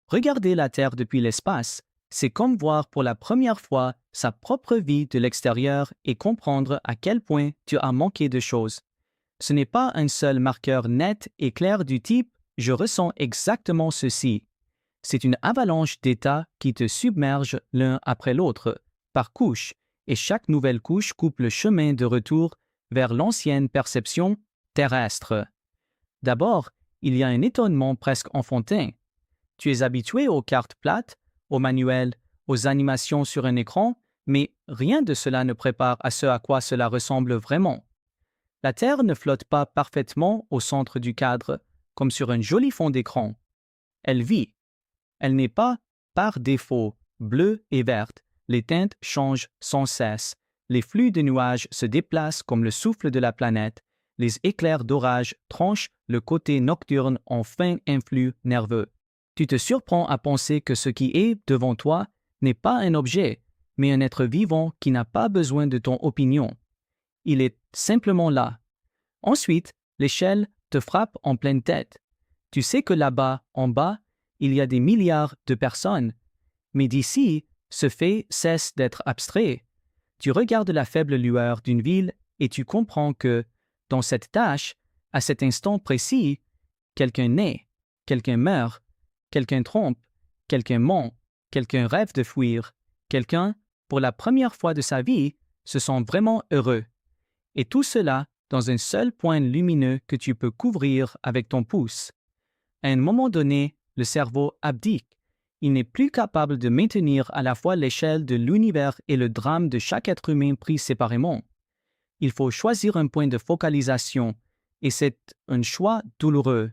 Regarder la Terre depuis l'espace, c'est comme voir pour la première fois sa propre vie de l'extérieur et comprendre à quel point tu as manqué de choses. Ce n'est pas un seul marqueur net et clair du type « je ressens exactement ceci ». C'est une avalanche d'états qui te submergent l'un après l'autre, par couche, et chaque nouvelle couche coupe le chemin de retour vers l'ancienne perception terrestre. D'abord, il y a un étonnement presque enfantin. Tu es habitué aux cartes plates, aux manuels, aux animations sur un écran, mais rien de cela ne prépare à ce à quoi cela ressemble vraiment. La Terre ne flotte pas parfaitement au centre du cadre, comme sur un joli fond d'écran. Elle vit. Elle n'est pas, par défaut, bleue et verte. Les teintes changent sans cesse. Les flux de nuages se déplacent comme le souffle de la planète. Les éclairs d'orage tranchent le côté nocturne en fin influx nerveux. Tu te surprends à penser que ce qui est devant toi n'est pas un objet, mais un être vivant qui n'a pas besoin de ton opinion. Il est simplement là. Ensuite, l'échelle te frappe en pleine tête. Tu sais que là-bas, en bas, il y a des milliards de personnes. Mais d'ici, ce fait cesse d'être abstrait. Tu regardes la faible lueur d'une ville et tu comprends que, dans cette tâche, à cet instant précis, quelqu'un naît, quelqu'un meurt, quelqu'un trompe, quelqu'un ment, quelqu'un rêve de fuir, quelqu'un, pour la première fois de sa vie, se sent vraiment heureux. Et tout cela dans un seul point lumineux que tu peux couvrir avec ton pouce. À un moment donné, le cerveau abdique. Il n'est plus capable de maintenir à la fois l'échelle de l'univers et le drame de chaque être humain pris séparément. Il faut choisir un point de focalisation, et c'est un choix douloureux.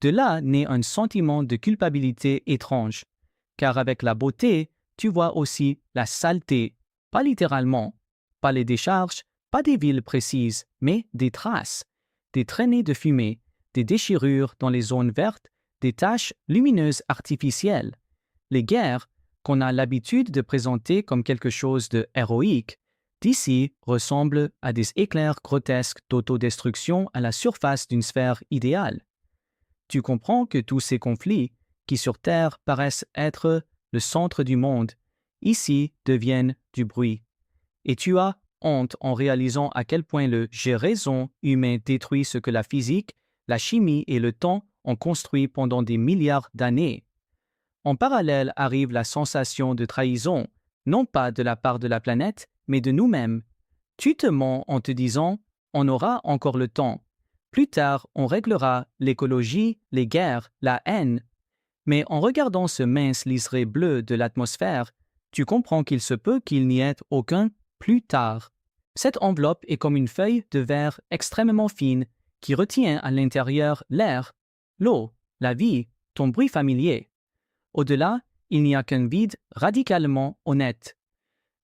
De là naît un sentiment de culpabilité étrange, car avec la beauté, tu vois aussi la saleté, pas littéralement, pas les décharges, pas des villes précises, mais des traces, des traînées de fumée, des déchirures dans les zones vertes, des taches lumineuses artificielles. Les guerres, qu'on a l'habitude de présenter comme quelque chose de héroïque, d'ici ressemblent à des éclairs grotesques d'autodestruction à la surface d'une sphère idéale. Tu comprends que tous ces conflits, qui sur Terre paraissent être le centre du monde, ici deviennent du bruit. Et tu as honte en réalisant à quel point le « j'ai raison » humain détruit ce que la physique, la chimie et le temps ont construit pendant des milliards d'années. En parallèle arrive la sensation de trahison, non pas de la part de la planète, mais de nous-mêmes. Tu te mens en te disant « on aura encore le temps ». Plus tard, on réglera l'écologie, les guerres, la haine. Mais en regardant ce mince liseré bleu de l'atmosphère, tu comprends qu'il se peut qu'il n'y ait aucun plus tard. Cette enveloppe est comme une feuille de verre extrêmement fine qui retient à l'intérieur l'air, l'eau, la vie, ton bruit familier. Au-delà, il n'y a qu'un vide radicalement honnête.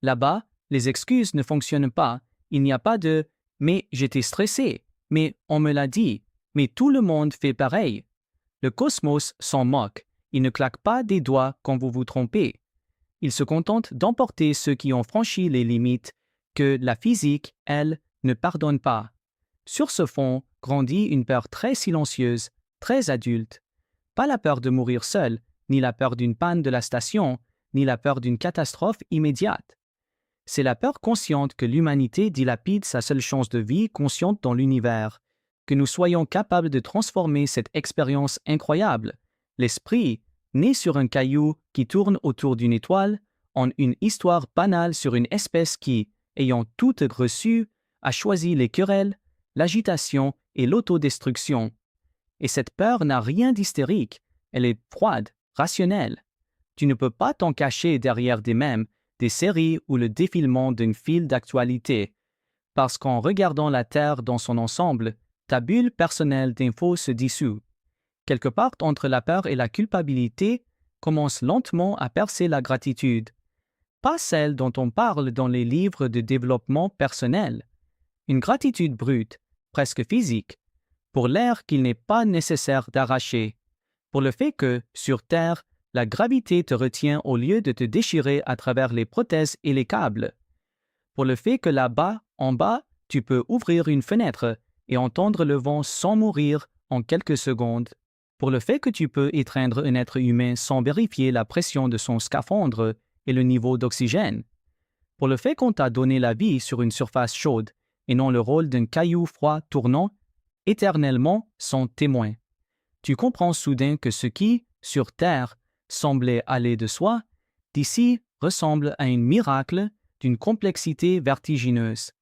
Là-bas, les excuses ne fonctionnent pas. Il n'y a pas de « mais j'étais stressé », mais on me l'a dit, mais tout le monde fait pareil. Le cosmos s'en moque. Il ne claque pas des doigts quand vous vous trompez. Il se contente d'emporter ceux qui ont franchi les limites que la physique, elle, ne pardonne pas. Sur ce fond grandit une peur très silencieuse, très adulte. Pas la peur de mourir seul, ni la peur d'une panne de la station, ni la peur d'une catastrophe immédiate. C'est la peur consciente que l'humanité dilapide sa seule chance de vie consciente dans l'univers, que nous soyons capables de transformer cette expérience incroyable, l'esprit, né sur un caillou qui tourne autour d'une étoile, en une histoire banale sur une espèce qui, ayant tout reçu, a choisi les querelles, l'agitation et l'autodestruction. Et cette peur n'a rien d'hystérique, elle est froide, rationnelle. Tu ne peux pas t'en cacher derrière des mèmes, des séries ou le défilement d'un fil d'actualité, parce qu'en regardant la Terre dans son ensemble, ta bulle personnelle d'infos se dissout. Quelque part entre la peur et la culpabilité, commence lentement à percer la gratitude. Pas celle dont on parle dans les livres de développement personnel. Une gratitude brute, presque physique, pour l'air qu'il n'est pas nécessaire d'arracher, pour le fait que, sur Terre, la gravité te retient au lieu de te déchirer à travers les prothèses et les câbles, pour le fait que là-bas, en bas, tu peux ouvrir une fenêtre et entendre le vent sans mourir en quelques secondes. Pour le fait que tu peux étreindre un être humain sans vérifier la pression de son scaphandre et le niveau d'oxygène. Pour le fait qu'on t'a donné la vie sur une surface chaude et non le rôle d'un caillou froid tournant éternellement sans témoin. Tu comprends soudain que ce qui, sur Terre, semblait aller de soi, d'ici ressemble à un miracle d'une complexité vertigineuse.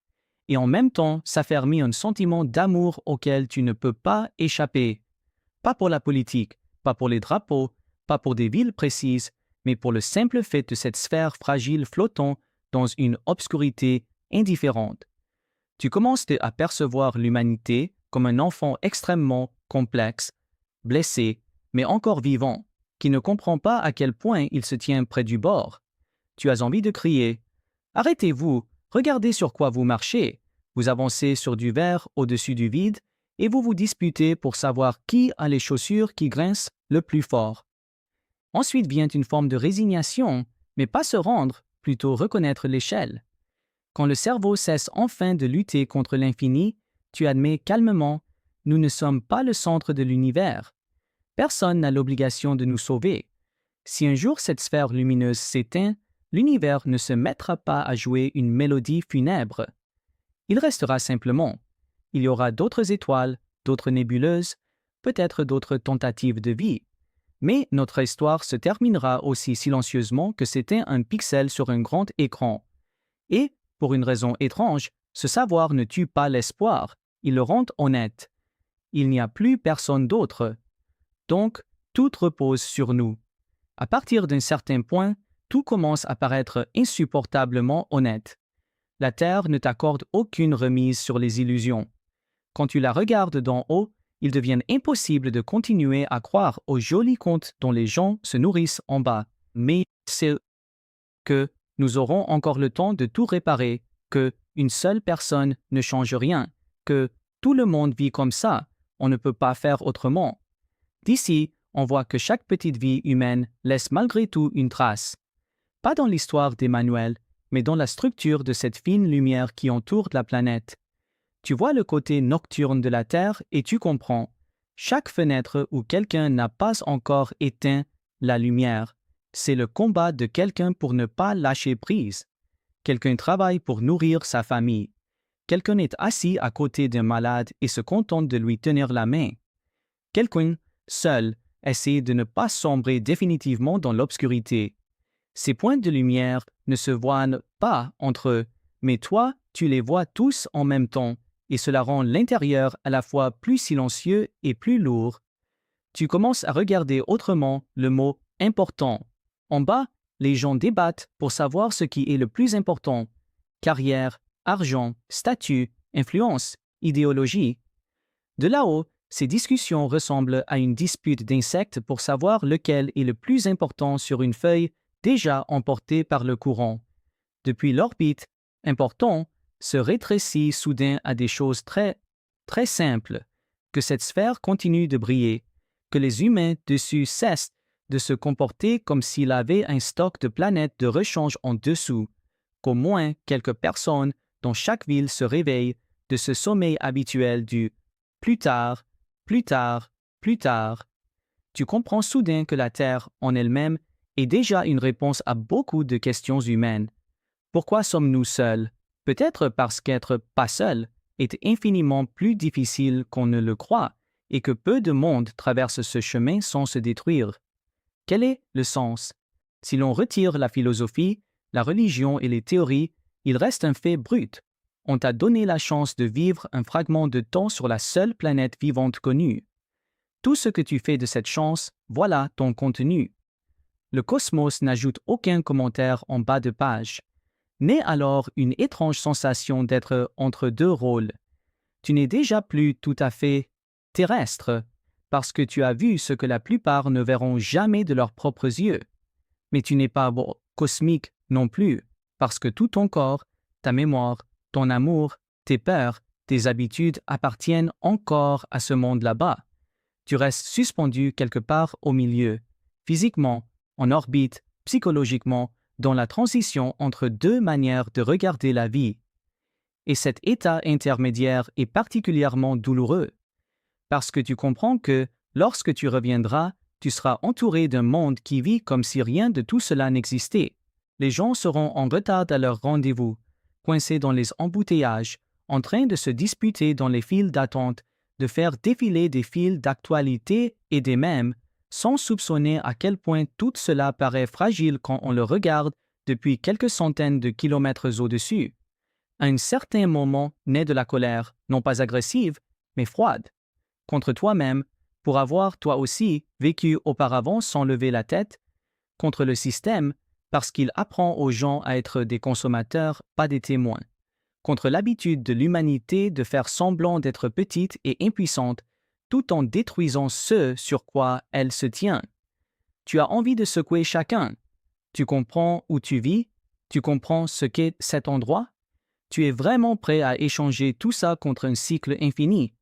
Et en même temps s'affermit un sentiment d'amour auquel tu ne peux pas échapper. Pas pour la politique, pas pour les drapeaux, pas pour des villes précises, mais pour le simple fait de cette sphère fragile flottant dans une obscurité indifférente. Tu commences à percevoir l'humanité comme un enfant extrêmement complexe, blessé, mais encore vivant, qui ne comprend pas à quel point il se tient près du bord. Tu as envie de crier « Arrêtez-vous, regardez sur quoi vous marchez, vous avancez sur du verre au-dessus du vide et vous vous disputez pour savoir qui a les chaussures qui grincent le plus fort. » Ensuite vient une forme de résignation, mais pas se rendre, plutôt reconnaître l'échelle. Quand le cerveau cesse enfin de lutter contre l'infini, tu admets calmement « Nous ne sommes pas le centre de l'univers. Personne n'a l'obligation de nous sauver. Si un jour cette sphère lumineuse s'éteint, l'univers ne se mettra pas à jouer une mélodie funèbre. Il restera simplement. Il y aura d'autres étoiles, d'autres nébuleuses, peut-être d'autres tentatives de vie. Mais notre histoire se terminera aussi silencieusement que c'était un pixel sur un grand écran. Et, pour une raison étrange, ce savoir ne tue pas l'espoir, il le rend honnête. Il n'y a plus personne d'autre. Donc, tout repose sur nous. À partir d'un certain point, tout commence à paraître insupportablement honnête. La Terre ne t'accorde aucune remise sur les illusions. Quand tu la regardes d'en haut, il devient impossible de continuer à croire aux jolis contes dont les gens se nourrissent en bas. Mais c'est que nous aurons encore le temps de tout réparer, que une seule personne ne change rien, que tout le monde vit comme ça, on ne peut pas faire autrement. D'ici, on voit que chaque petite vie humaine laisse malgré tout une trace. Pas dans l'histoire d'Emmanuel, mais dans la structure de cette fine lumière qui entoure la planète. Tu vois le côté nocturne de la Terre et tu comprends. Chaque fenêtre où quelqu'un n'a pas encore éteint la lumière, c'est le combat de quelqu'un pour ne pas lâcher prise. Quelqu'un travaille pour nourrir sa famille. Quelqu'un est assis à côté d'un malade et se contente de lui tenir la main. Quelqu'un, seul, essaie de ne pas sombrer définitivement dans l'obscurité. Ces points de lumière ne se voient pas entre eux, mais toi, tu les vois tous en même temps, et cela rend l'intérieur à la fois plus silencieux et plus lourd. Tu commences à regarder autrement le mot « important ». En bas, les gens débattent pour savoir ce qui est le plus important. Carrière, argent, statut, influence, idéologie. De là-haut, ces discussions ressemblent à une dispute d'insectes pour savoir lequel est le plus important sur une feuille déjà emportée par le courant. Depuis l'orbite, important se rétrécit soudain à des choses très, très simples, que cette sphère continue de briller, que les humains dessus cessent de se comporter comme s'il avait un stock de planètes de rechange en dessous, qu'au moins quelques personnes dans chaque ville se réveillent de ce sommeil habituel du « plus tard, plus tard, plus tard ». Tu comprends soudain que la Terre en elle-même est déjà une réponse à beaucoup de questions humaines. Pourquoi sommes-nous seuls? Peut-être parce qu'être pas seul est infiniment plus difficile qu'on ne le croit et que peu de monde traverse ce chemin sans se détruire. Quel est le sens? Si l'on retire la philosophie, la religion et les théories, il reste un fait brut. On t'a donné la chance de vivre un fragment de temps sur la seule planète vivante connue. Tout ce que tu fais de cette chance, voilà ton contenu. Le cosmos n'ajoute aucun commentaire en bas de page. Naît alors une étrange sensation d'être entre deux rôles. Tu n'es déjà plus tout à fait terrestre, parce que tu as vu ce que la plupart ne verront jamais de leurs propres yeux. Mais tu n'es pas cosmique non plus, parce que tout ton corps, ta mémoire, ton amour, tes peurs, tes habitudes appartiennent encore à ce monde là-bas. Tu restes suspendu quelque part au milieu, physiquement, en orbite, psychologiquement, dans la transition entre deux manières de regarder la vie. Et cet état intermédiaire est particulièrement douloureux, parce que tu comprends que Lorsque tu reviendras, tu seras entouré d'un monde qui vit comme si rien de tout cela n'existait. Les gens seront en retard à leur rendez-vous, coincés dans les embouteillages, en train de se disputer dans les files d'attente, de faire défiler des fils d'actualité et des mèmes, sans soupçonner à quel point tout cela paraît fragile quand on le regarde depuis quelques centaines de kilomètres au-dessus. À un certain moment naît de la colère, non pas agressive, mais froide, contre toi-même, pour avoir toi aussi vécu auparavant sans lever la tête, contre le système, parce qu'il apprend aux gens à être des consommateurs, pas des témoins, contre l'habitude de l'humanité de faire semblant d'être petite et impuissante, tout en détruisant ce sur quoi elle se tient. Tu as envie de secouer chacun. Tu comprends où tu vis? Tu comprends ce qu'est cet endroit? Tu es vraiment prêt à échanger tout ça contre un cycle infini.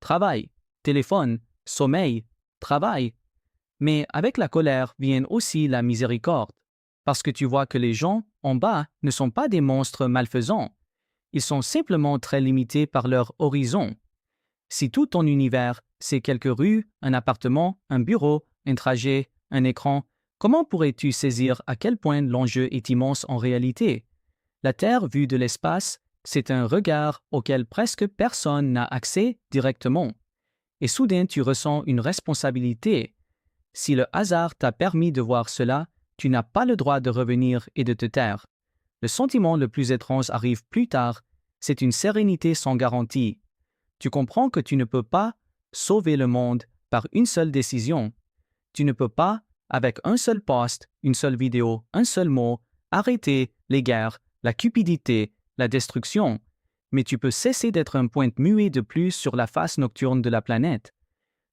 Travail, téléphone, sommeil, travail. Mais avec la colère vient aussi la miséricorde, parce que tu vois que les gens en bas ne sont pas des monstres malfaisants. Ils sont simplement très limités par leur horizon. Si tout ton univers, c'est quelques rues, un appartement, un bureau, un trajet, un écran, comment pourrais-tu saisir à quel point l'enjeu est immense en réalité? La Terre vue de l'espace, c'est un regard auquel presque personne n'a accès directement. Et soudain tu ressens une responsabilité. Si le hasard t'a permis de voir cela, tu n'as pas le droit de revenir et de te taire. Le sentiment le plus étrange arrive plus tard, c'est une sérénité sans garantie. Tu comprends que tu ne peux pas sauver le monde par une seule décision. Tu ne peux pas, avec un seul post, une seule vidéo, un seul mot, arrêter les guerres, la cupidité, la destruction. Mais tu peux cesser d'être un point muet de plus sur la face nocturne de la planète.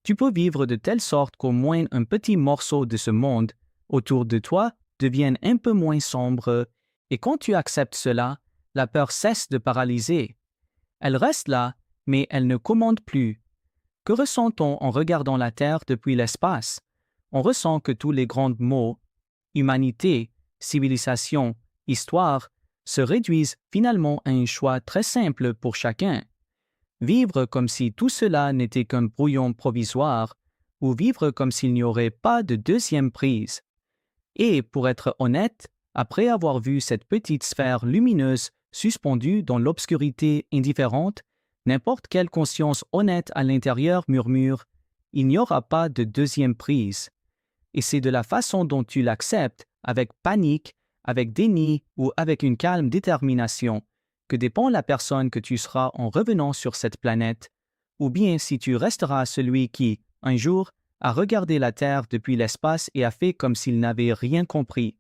Tu peux vivre de telle sorte qu'au moins un petit morceau de ce monde autour de toi devienne un peu moins sombre, et quand tu acceptes cela, la peur cesse de paralyser. Elle reste là, mais elle ne commande plus. Que ressent-on en regardant la Terre depuis l'espace? On ressent que tous les grands mots, humanité, civilisation, histoire, se réduisent finalement à un choix très simple pour chacun. Vivre comme si tout cela n'était qu'un brouillon provisoire, ou vivre comme s'il n'y aurait pas de deuxième prise. Et, pour être honnête, après avoir vu cette petite sphère lumineuse suspendue dans l'obscurité indifférente, n'importe quelle conscience honnête à l'intérieur murmure « Il n'y aura pas de deuxième prise ». Et c'est de la façon dont tu l'acceptes, avec panique, avec déni ou avec une calme détermination, que dépend la personne que tu seras en revenant sur cette planète, ou bien si tu resteras celui qui, un jour, a regardé la Terre depuis l'espace et a fait comme s'il n'avait rien compris.